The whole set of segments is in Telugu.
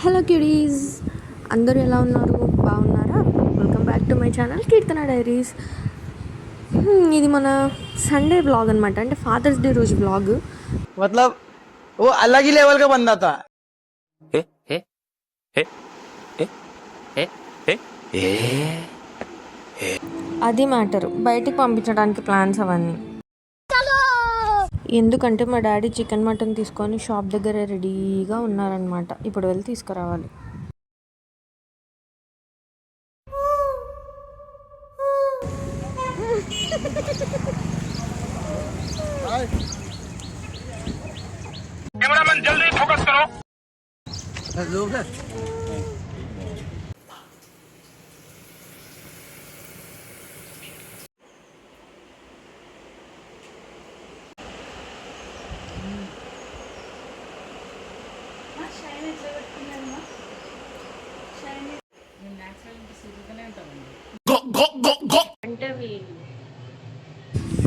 హలో క్యూడీస్, అందరూ ఎలా ఉన్నారు? బాగున్నారా? Welcome back to my channel Keerthana diaries. ఇది మన సండే బ్లాగ్ అనమాట, అంటే ఫాదర్స్ డే రోజు బ్లాగ్. मतलब वो अलग ही लेवल का बंदा था. ఏ ఏ ఏ ఏ ఏ ఏ ఏ అది మ్యాటర్. బయటికి పంపించడానికి ప్లాన్స్ అవన్నీ. ఎందుకంటే మా డాడీ చికెన్ మటన్ తీసుకొని షాప్ దగ్గర రెడీగా ఉన్నారనమాట. ఇప్పుడు వెళ్ళి తీసుకురావాలి. कैमरामैन जल्दी फोकस करो.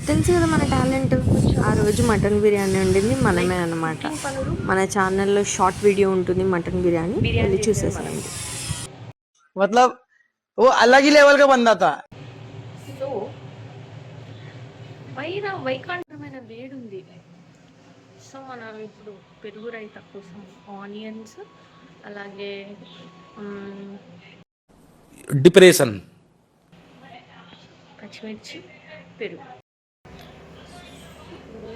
తెలుసు కదా మన టాలెంట్. ఆ రోజు మటన్ బిర్యానీ వండింది మనమే అన్నమాట. మన ఛానల్లో షార్ట్ వీడియో ఉంటుంది మటన్ బిర్యానీ, వెళ్ళి చూసేసానండి. मतलब वो अलग ही लेवल का बंदा था. సో పైన వైకాంఠమైన వేడి ఉంది. సో మనం ఇప్పుడు పెరుగు రైతా కోసం ఆనియన్స్, అలాగే డిప్రెషన్ పచ్చిమిర్చి, పెరుగు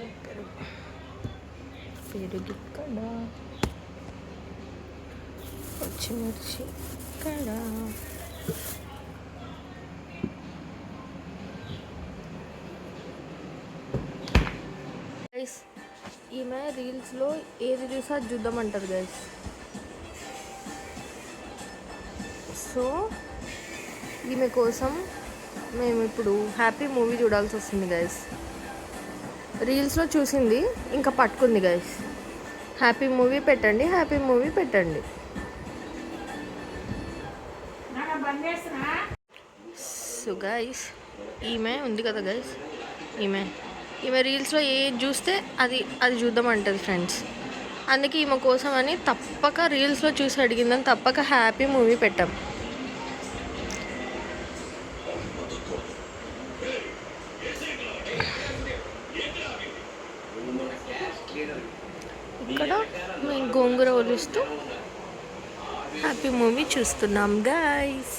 ఇక్కడ, పచ్చిమిర్చి ఇక్కడ. గైస్, ఈమె రీల్స్లో ఏది చూసా చూద్దామంటారు గైస్. సో ఈమె కోసం మేము ఇప్పుడు హ్యాపీ మూవీ చూడాల్సి వస్తుంది గైస్. రీల్స్లో చూసింది, ఇంకా పట్టుకుంది గైస్. హ్యాపీ మూవీ పెట్టండి, హ్యాపీ మూవీ పెట్టండి. సో గైస్, ఈమె ఉంది కదా గైస్, ఈమె రీల్స్లో ఏది చూస్తే అది చూద్దామంటుంది ఫ్రెండ్స్. అందుకే ఈమె కోసం అని తప్పక రీల్స్లో చూసి అడిగిందని తప్పక హ్యాపీ మూవీ పెట్టాం. ఇక్కడ మేము గోంగూర ఒలుస్తూ హ్యాపీ మూవీ చూస్తున్నాం గైస్.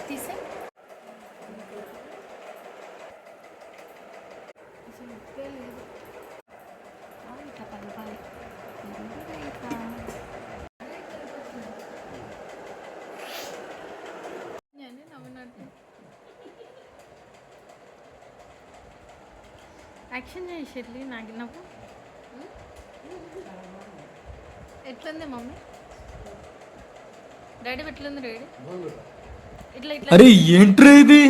తీసే యాక్షన్ చేసేది నాకు నాకు ఎట్లుంది మమ్మీ? డాడీ ఎట్లుంది? డాడీ ఇట్లా ఇట్లా. అరే ఏంట్రా ఇది?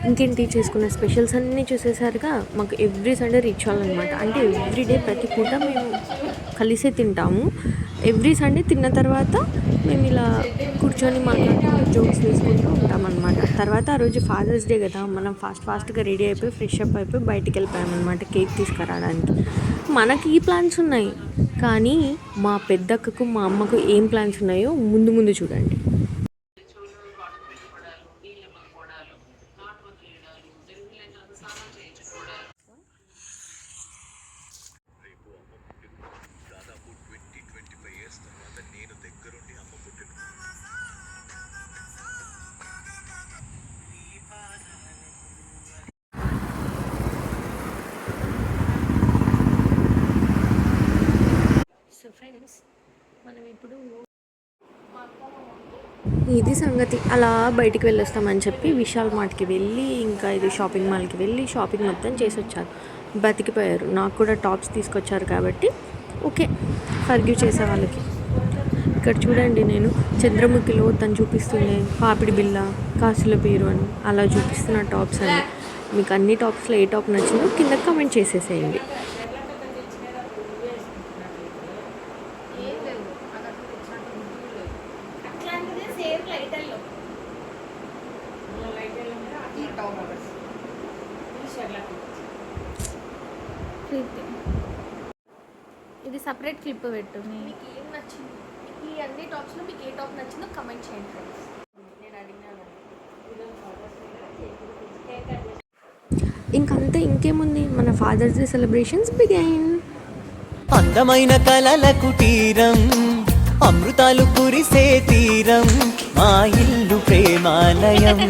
ఇంకేంటి చేసుకున్న స్పెషల్స్ అన్నీ చూసేసరిగా మాకు ఎవ్రీ సండే రీచ్ అవ్వాలన్నమాట. అంటే ఎవ్రీడే ప్రతి పూట మేము కలిసే తింటాము. ఎవ్రీ సండే తిన్న తర్వాత మేము ఇలా కూర్చొని మాట్లాడుకుంటూ జోక్స్ వేసుకుంటూ ఉంటామన్నమాట. తర్వాత ఆ రోజు ఫాదర్స్ డే కదా, మనం ఫాస్ట్గా రెడీ అయిపోయి ఫ్రెష్ అప్ అయిపోయి బయటికి వెళ్ళిపోయామన్నమాట కేక్ తీసుకురావడానికి. మనకి ఈ ప్లాన్స్ ఉన్నాయి, కానీ మా పెద్దక్కకు మా అమ్మకు ఏం ప్లాన్స్ ఉన్నాయో ముందు చూడండి. ఫ్రెండ్స్, మనం ఇప్పుడు మా అక్క ఇది సంగతి. అలా బయటికి వెళ్ళొస్తామని చెప్పి విశాల్ మార్ట్కి వెళ్ళి ఇంకా ఇది షాపింగ్ మాల్కి వెళ్ళి షాపింగ్ మొత్తం చేసి వచ్చారు. బతికిపోయారు. నాకు కూడా టాప్స్ తీసుకొచ్చారు కాబట్టి ఓకే, ఫర్గ్యూ చేసే వాళ్ళకి. ఇక్కడ చూడండి, నేను చంద్రముఖిలో తను చూపిస్తుంది పాపిడి బిల్ల, కాసుల పేరు అని అలా చూపిస్తున్న టాప్స్ అని. మీకు అన్ని టాప్స్లో ఏ టాప్ నచ్చిందో కింద కామెంట్ చేసేసేయండి. ఇది సపరేట్ క్లిప్ పెట్టు. మీకు ఏం నచ్చింది, మీకు ఈ అన్ని టాప్స్లో మీకు ఏ టాప్ నచ్చిందో కమెంట్ చేయండి ఫ్రెండ్స్. నేను అడిగినాను. ఇంకంతే, ఇంకేముంది, మన ఫాదర్స్ డే సెలబ్రేషన్స్ బిగైన్. అందమైన కలల కుటీరం, అమృతాలు కురిసే తీరం, మా ఇల్లు ప్రేమాలయం,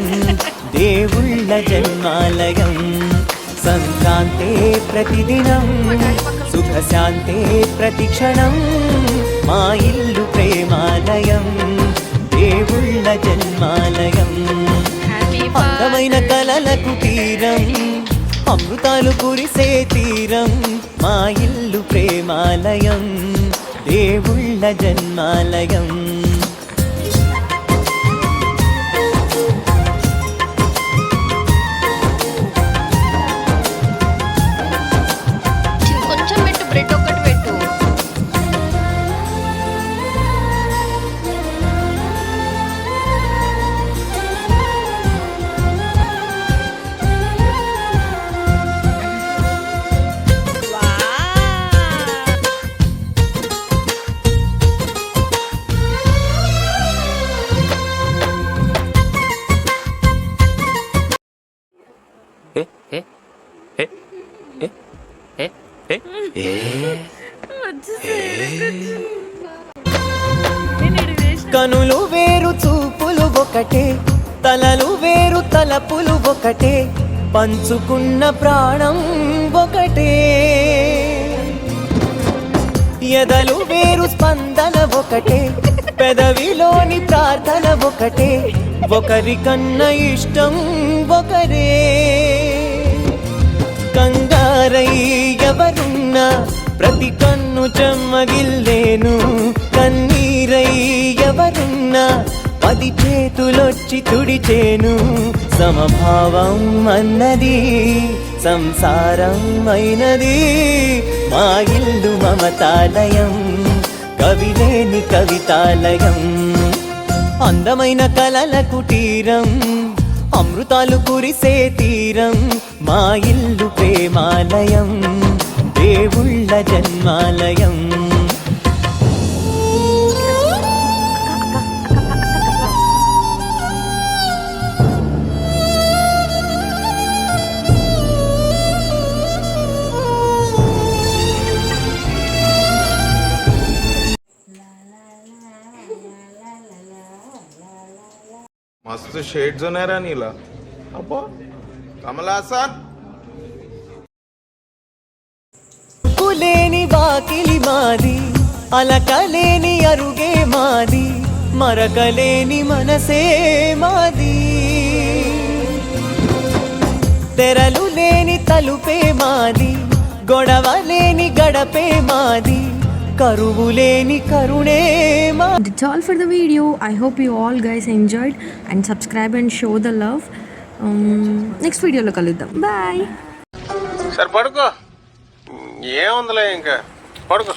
దేవుళ్ళ జన్మాలయం. సంక్రాంతే ప్రతిదినం, సుఖశాంతే ప్రతిక్షణం, మా ఇల్లు ప్రేమాలయం, దేవుళ్ళ జన్మాలయం. అందమైన కలల కుటీరం, అమృతాలు కురిసే తీరం, మా ఇల్లు ప్రేమాలయం, దేవుళ్ళ జన్మాలయం. కొంచెం పెట్టు, బ్రెడ్ ఒకటి పెట్టు. కనులు వేరు చూపులు ఒకటే, తలలు వేరు తలపులు ఒకటే, పంచుకున్న ప్రాణం ఒకటే. ఎదలు వేరు స్పందన ఒకటే, పెదవిలోని ప్రార్థన ఒకటే, ఒకరికన్నా ఇష్టం ఒకరే. కంగారై ఎవరున్నా ప్రతి కన్ను చెమ్మగిల్లేను, కన్నీరై ఎవరున్నా 10 చేతులొచ్చి తుడిచేను. సమభావం అన్నది సంసారం అయినది, మా ఇల్లు మమతాలయం, కవిలేని కవితాలయం. అందమైన కలల కుటీరం, అమృతాలు కురిసే తీరం, మా ఇల్లు ప్రేమాలయం, దేవుళ్ళ జన్మాలయం. मस्त शेड जो नाही राणीला अप्पा कमला असा లేని వాకిలి మాది, అలకలేని అరుగే మాది, మరకలేని మనసే మాది. తెరలు లేని తలుపే మాది, గొడవ లేని గడపే మాది, కరువు లేని కరుణే మాది. That's all for the video. I hope you all guys enjoyed and subscribe and show the love. Next video lo kaluddam. Bye. సరే పడుకో ఏముందిలే ఇంకా పడుకో.